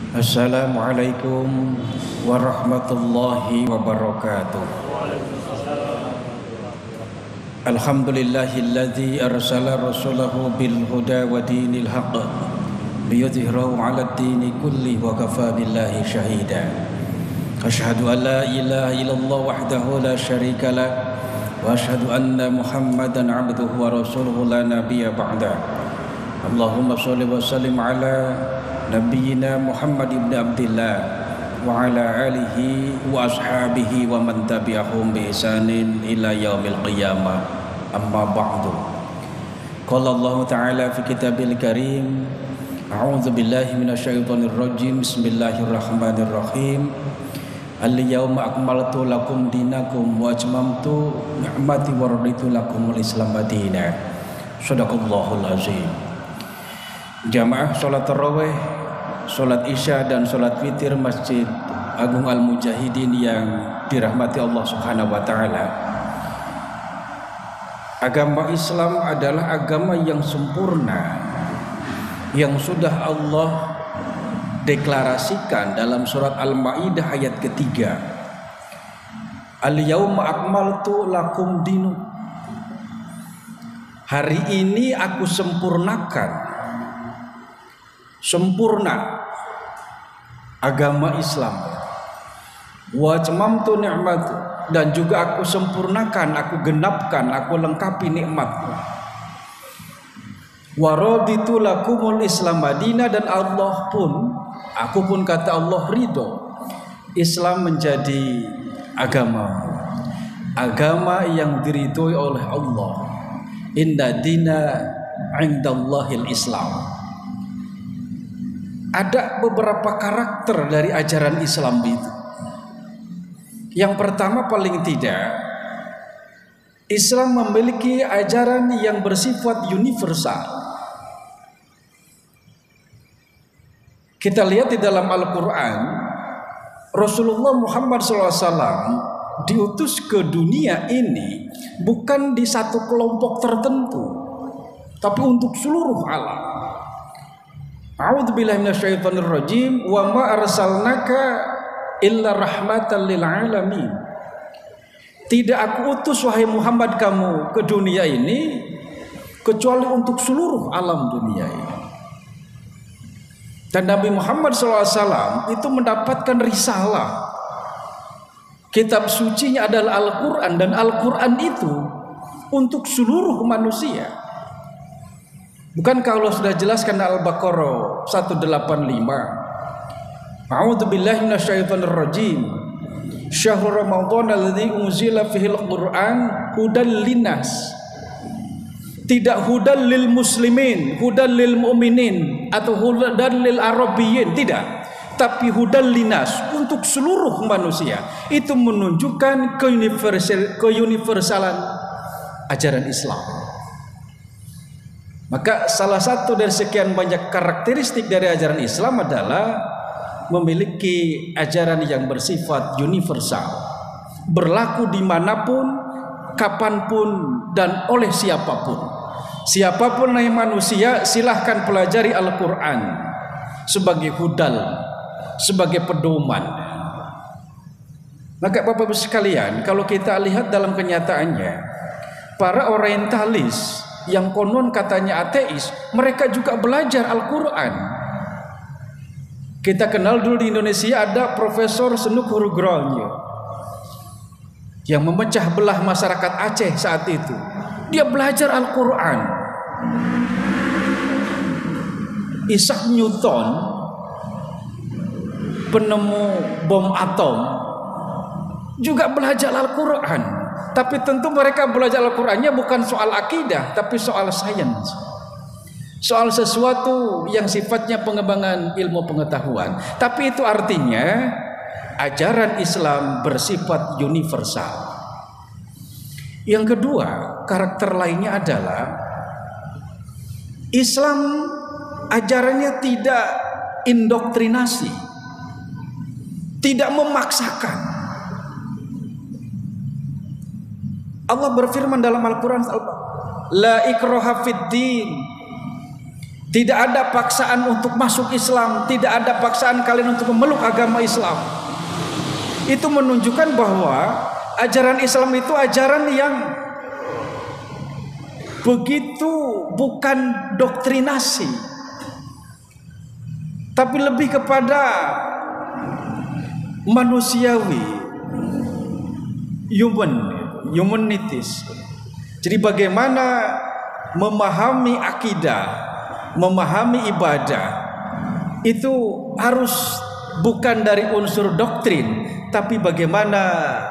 Assalamualaikum warahmatullahi wabarakatuh. Alhamdulillahilladzi arsala rasulahu bil huda wa dinil haqq liyudhhirahu 'alad dini kulli wa kafa billahi shahida. Asyhadu an la ilaha illallah wahdahu la syarika lah wa asyhadu anna Muhammadan 'abduhu wa rasuluhu la nabiyya ba'da. Allahumma shalli wa sallim ala Nabiyyina Muhammad ibn Abdillah wa ala alihi wa ashabihi wa man tabi'ahum bi ihsanin ila yaumil qiyamah. Amma ba'du. Qala Allah Ta'ala fi kitabil karim, a'udzu billahi minasyaitonir rajim. Bismillahirrahmanirrahim. Al-yawma akmaltu lakum dinakum wa atmamtu ni'mati wa raditu lakumul Islam madina. Shadaqallahul azim. Jamaah salat tarawih, salat isya dan salat witir Masjid Agung Al-Mujahidin yang dirahmati Allah Subhanahu wa taala. Agama Islam adalah agama yang sempurna yang sudah Allah deklarasikan dalam surat Al-Maidah ayat ketiga. Al-yawma akmaltu lakum dinu. Hari ini aku sempurnakan, sempurna agama Islam. Wa atmamtu ni'mati, dan juga aku sempurnakan, aku genapkan, aku lengkapi nikmatku. Wa raditu lakumul Islam madina, dan Allah pun, aku pun kata Allah ridho Islam menjadi agama yang diridhoi oleh Allah. Inna dina indallahil Islam. Ada beberapa karakter dari ajaran Islam itu. Yang pertama, paling tidak, Islam memiliki ajaran yang bersifat universal. Kita lihat di dalam Al-Quran, Rasulullah Muhammad SAW diutus ke dunia ini bukan di satu kelompok tertentu, tapi untuk seluruh alam. A'udzubillahi minasyaitonir rajim. Wa ma arsalnaka illa rahmatan lil alamin. Tidak aku utus wahai Muhammad kamu ke dunia ini kecuali untuk seluruh alam dunia ini. Dan Nabi Muhammad SAW itu mendapatkan risalah. Kitab sucinya adalah Al-Quran, dan Al-Quran itu untuk seluruh manusia. Bukankah Allah sudah jelaskan Al-Baqarah 185? A'udzubillahi minasyaitonir rajim. Syahrul Ramadan alladzi unzila fihil Qur'an hudan linnas. Tidak hudan lil muslimin, hudan lil mu'minin, atau hudan lil arabiyyin, tidak. Tapi hudan linnas, untuk seluruh manusia. Itu menunjukkan keuniversalan ajaran Islam. Maka salah satu dari sekian banyak karakteristik dari ajaran Islam adalah memiliki ajaran yang bersifat universal, berlaku dimanapun, kapanpun, dan oleh siapapun. Siapapun dari manusia silahkan pelajari Al-Quran sebagai hudal, sebagai pedoman. Maka Bapak-Ibu sekalian, kalau kita lihat dalam kenyataannya, para orientalis yang konon katanya ateis, mereka juga belajar Al-Quran. Kita kenal dulu di Indonesia ada Profesor Senuk Hurugronyo yang memecah belah masyarakat Aceh saat itu. Dia belajar Al-Quran. Isaac Newton, penemu bom atom, juga belajar Al-Quran. Tapi tentu mereka belajar Al-Qurannya bukan soal akidah, tapi soal sains, soal sesuatu yang sifatnya pengembangan ilmu pengetahuan. Tapi itu artinya ajaran Islam bersifat universal. Yang kedua, karakter lainnya adalah Islam ajarannya tidak indoktrinasi, tidak memaksakan. Allah berfirman dalam Al-Quran, la ikraha fid din, Tidak ada paksaan untuk masuk Islam, tidak ada paksaan kalian untuk memeluk agama Islam. Itu menunjukkan bahwa ajaran Islam itu ajaran yang begitu bukan doktrinasi, tapi lebih kepada manusiawi, humanitis. Jadi bagaimana memahami akidah, memahami ibadah itu harus bukan dari unsur doktrin, tapi bagaimana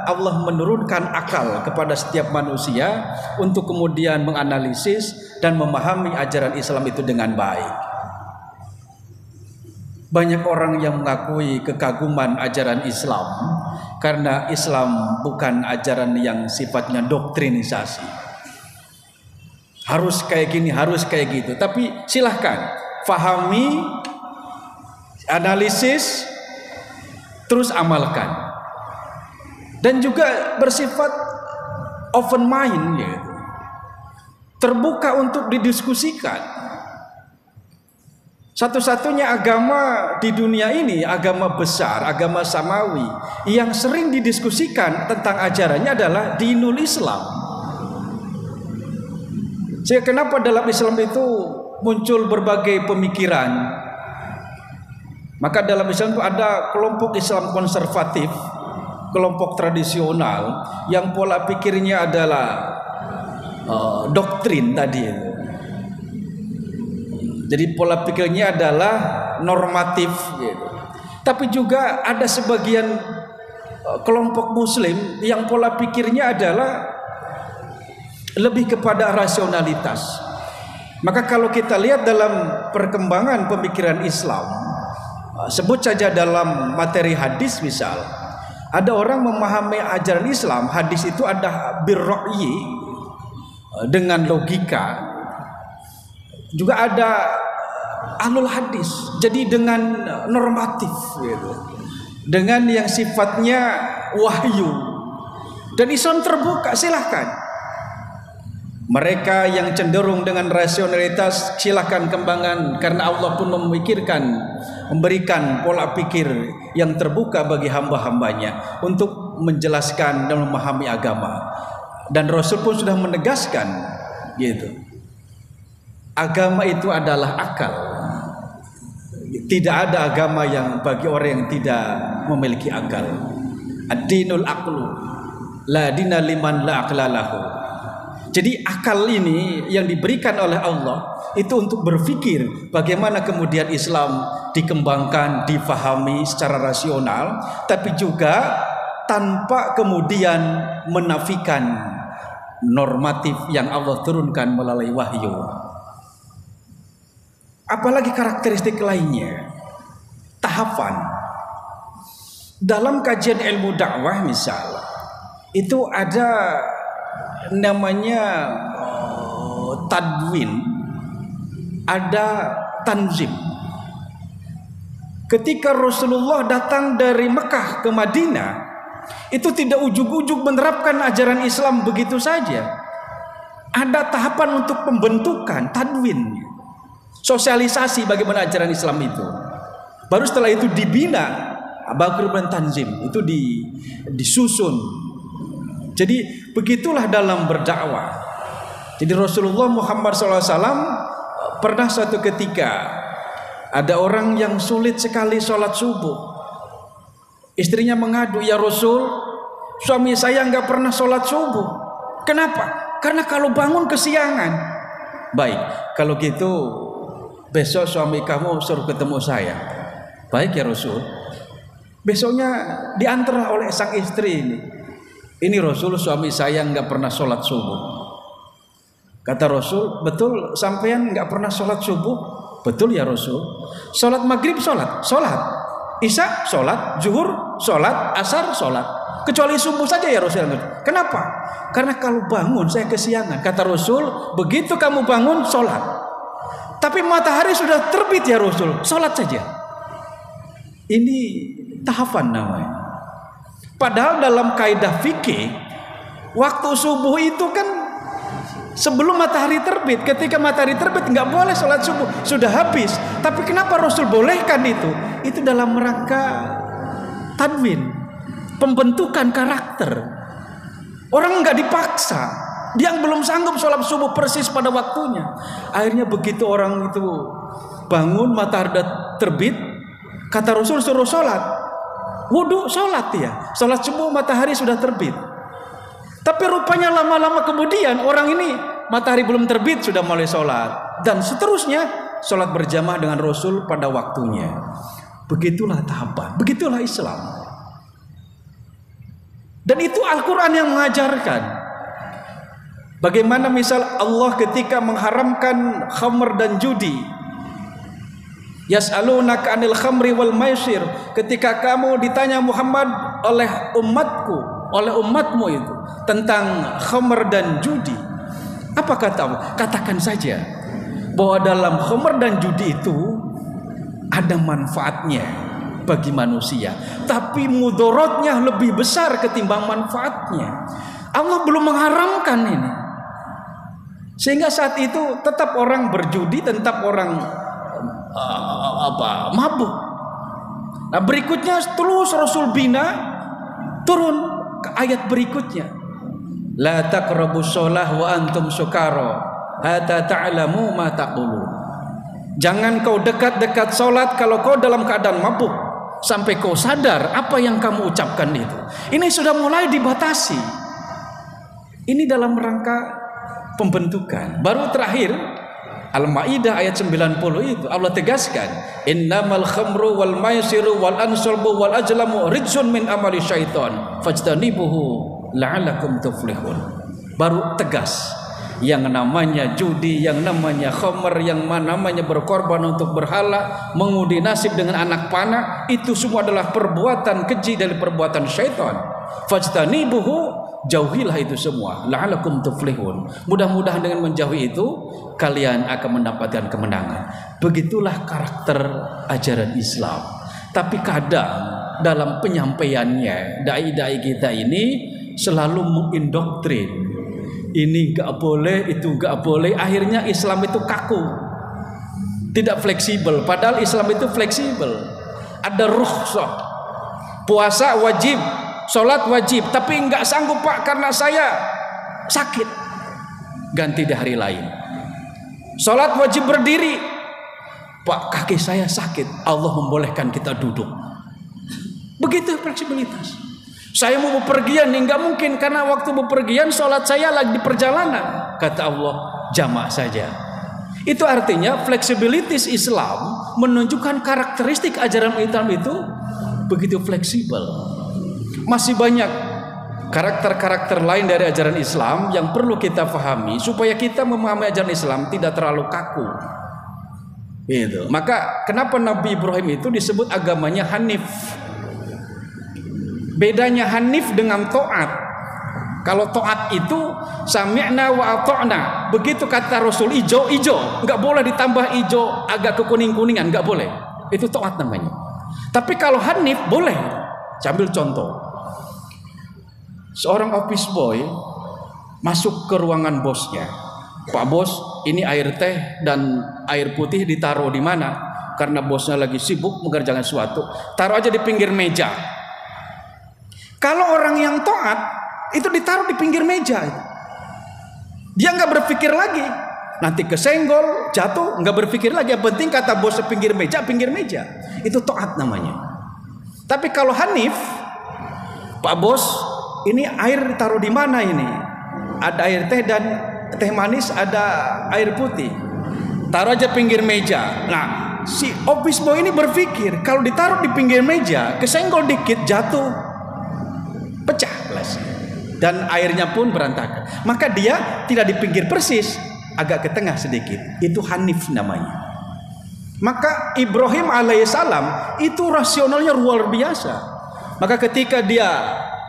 Allah menurunkan akal kepada setiap manusia untuk kemudian menganalisis dan memahami ajaran Islam itu dengan baik. Banyak orang yang mengakui kekaguman ajaran Islam karena Islam bukan ajaran yang sifatnya doktrinisasi. Harus kayak gini, harus kayak gitu. Tapi silahkan fahami, analisis, terus amalkan. Dan juga bersifat open mind, gitu. Terbuka untuk didiskusikan. Satu-satunya agama di dunia ini, agama besar, agama samawi, yang sering didiskusikan tentang ajarannya adalah dinul Islam. Sehingga kenapa dalam Islam itu muncul berbagai pemikiran. Maka dalam Islam itu ada kelompok Islam konservatif, kelompok tradisional, yang pola pikirnya adalah doktrin tadi. Jadi pola pikirnya adalah normatif, gitu. Tapi juga ada sebagian kelompok Muslim yang pola pikirnya adalah lebih kepada rasionalitas. Maka kalau kita lihat dalam perkembangan pemikiran Islam, sebut saja dalam materi hadis misal, ada orang memahami ajaran Islam, hadis itu ada birra'yi, dengan logika. Juga ada ahlul hadis, jadi dengan normatif, gitu. Dengan yang sifatnya wahyu. Dan Islam terbuka, silahkan. Mereka yang cenderung dengan rasionalitas silahkan kembangkan, karena Allah pun memberikan pola pikir yang terbuka bagi hamba-hambanya untuk menjelaskan dan memahami agama. Dan Rasul pun sudah menegaskan, gitu. Agama itu adalah akal. Tidak ada agama yang bagi orang yang tidak memiliki akal. Ad-dinul aqlu, la dina liman la aqla lahu. Jadi akal ini yang diberikan oleh Allah itu untuk berpikir bagaimana kemudian Islam dikembangkan, difahami secara rasional, tapi juga tanpa kemudian menafikan normatif yang Allah turunkan melalui wahyu. Apalagi karakteristik lainnya, tahapan dalam kajian ilmu dakwah misal, itu ada namanya tadwin, ada tanzim. Ketika Rasulullah datang dari Mekah ke Madinah, itu tidak ujug-ujug menerapkan ajaran Islam begitu saja. Ada tahapan untuk pembentukan, tadwin, sosialisasi bagaimana ajaran Islam itu. Baru setelah itu dibina, Bakr bin Tanzim itu disusun. Jadi begitulah dalam berdakwah. Jadi Rasulullah Muhammad SAW pernah suatu ketika ada orang yang sulit sekali sholat subuh. Istrinya mengadu, ya Rasul, suami saya nggak pernah sholat subuh. Kenapa? Karena kalau bangun kesiangan. Baik, kalau gitu besok suami kamu suruh ketemu saya. Baik ya Rasul. Besoknya diantar oleh sang istri ini. Ini Rasul, suami saya nggak pernah sholat subuh. Kata Rasul, betul sampean nggak pernah sholat subuh? Betul ya Rasul. Sholat maghrib sholat, isya sholat, zuhur sholat, asar sholat. Kecuali subuh saja ya Rasul. Kenapa? Karena kalau bangun saya kesiangan. Kata Rasul, begitu kamu bangun sholat. Tapi matahari sudah terbit ya Rasul, sholat saja. Ini tahapan namanya. Padahal dalam kaidah fikih, waktu subuh itu kan sebelum matahari terbit. Ketika matahari terbit nggak boleh sholat subuh, sudah habis. Tapi kenapa Rasul bolehkan itu? Itu dalam rangka tadwin, pembentukan karakter. Orang nggak dipaksa, dia yang belum sanggup sholat subuh persis pada waktunya. Akhirnya begitu orang itu bangun matahari terbit, kata Rasul suruh sholat, wudhu sholat ya, sholat subuh matahari sudah terbit. Tapi rupanya lama-lama kemudian orang ini matahari belum terbit sudah mulai sholat. Dan seterusnya sholat berjamaah dengan Rasul pada waktunya. Begitulah tahapan, begitulah Islam. Dan itu Al-Quran yang mengajarkan. Bagaimana misal Allah ketika mengharamkan khamr dan judi. Yas'alunaka 'anil khamri wal maisir. Ketika kamu ditanya Muhammad oleh umatku, oleh umatmu itu tentang khamr dan judi, apa katamu? Katakan saja bahwa dalam khamr dan judi itu ada manfaatnya bagi manusia, tapi mudorotnya lebih besar ketimbang manfaatnya. Allah belum mengharamkan ini, sehingga saat itu tetap orang berjudi, tetap orang mabuk. Nah berikutnya terus Rasul bina, turun ke ayat berikutnya, la taqrabus shalah wa antum sukara hatta ta'lamu ma taqulun. Jangan kau dekat-dekat salat kalau kau dalam keadaan mabuk, sampai kau sadar apa yang kamu ucapkan itu. Ini sudah mulai dibatasi. Ini dalam rangka pembentukan. Baru terakhir Al-Maidah ayat 90 itu Allah tegaskan, innamal khamru wal maisiru wal ansabu wal ajlamu rijsun min amali syaitan fajtanibuhu la'allakum tuflihun. Baru tegas, yang namanya judi, yang namanya khamr, yang namanya berkorban untuk berhala, mengundi nasib dengan anak panah, itu semua adalah perbuatan keji dari perbuatan syaitan. Fajtanibuhu, jauhilah itu semua, la'allakum tuflihun. Mudah-mudahan dengan menjauhi itu kalian akan mendapatkan kemenangan. Begitulah karakter ajaran Islam. Tapi kadang dalam penyampaiannya dai-dai kita ini selalu mengindoktrin, ini gak boleh, itu gak boleh. Akhirnya Islam itu kaku, tidak fleksibel. Padahal Islam itu fleksibel. Ada rukhsah, puasa wajib, sholat wajib, tapi nggak sanggup Pak karena saya sakit, ganti di hari lain. Sholat wajib berdiri, Pak kaki saya sakit, Allah membolehkan kita duduk. Begitu fleksibilitas. Saya mau bepergian nih, nggak mungkin karena waktu bepergian sholat saya lagi di perjalanan, kata Allah jamaah saja. Itu artinya fleksibilitas Islam menunjukkan karakteristik ajaran Islam itu begitu fleksibel. Masih banyak karakter-karakter lain dari ajaran Islam yang perlu kita pahami supaya kita memahami ajaran Islam tidak terlalu kaku. Gitu. Maka kenapa Nabi Ibrahim itu disebut agamanya Hanif? Bedanya Hanif dengan Ta'at. Kalau Ta'at itu sami'na wa ata'na. Begitu kata Rasul ijo, nggak boleh ditambah ijo agak kekuning-kuningan, nggak boleh. Itu Ta'at namanya. Tapi kalau Hanif boleh. Sambil contoh. Seorang office boy masuk ke ruangan bosnya. Pak bos, ini air teh dan air putih ditaruh di mana? Karena bosnya lagi sibuk mengerjakan sesuatu. Taruh aja di pinggir meja. Kalau orang yang taat itu ditaruh di pinggir meja. Dia nggak berpikir lagi. Nanti kesenggol, jatuh, nggak berpikir lagi. Yang penting kata bos pinggir meja, pinggir meja. Itu taat namanya. Tapi kalau Hanif, Pak bos, ini air taruh di mana ini? Ada air teh dan teh manis, ada air putih. Taruh aja pinggir meja. Nah, si office boy ini berpikir kalau ditaruh di pinggir meja, kesenggol dikit jatuh, pecah gelas. Dan airnya pun berantakan. Maka dia tidak di pinggir persis, agak ke tengah sedikit. Itu Hanif namanya. Maka Ibrahim alaihissalam itu rasionalnya luar biasa. Maka ketika dia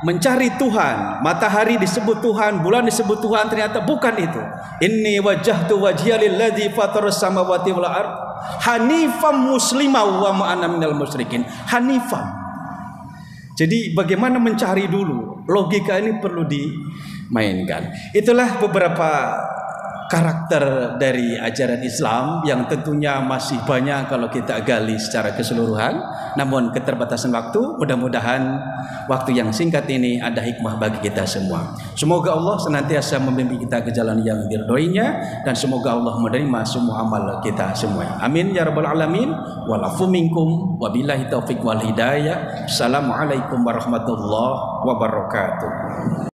mencari Tuhan, matahari disebut Tuhan, bulan disebut Tuhan, ternyata bukan itu. Inni wajjahtu wajhiya lilladzi fataras samawati wal ard hanifan muslima wa ma ana minal musyrikin. Hanifan. Jadi bagaimana mencari dulu? Logika ini perlu dimainkan. Itulah beberapa karakter dari ajaran Islam yang tentunya masih banyak kalau kita gali secara keseluruhan. Namun keterbatasan waktu, mudah-mudahan waktu yang singkat ini ada hikmah bagi kita semua. Semoga Allah senantiasa membimbing kita ke jalan yang diridhoinya, dan semoga Allah menerima semua amal kita semua. Amin ya rabbal alamin. Walafu minkum wabillahi taufiq wal hidayah. Assalamualaikum warahmatullahi wabarakatuh.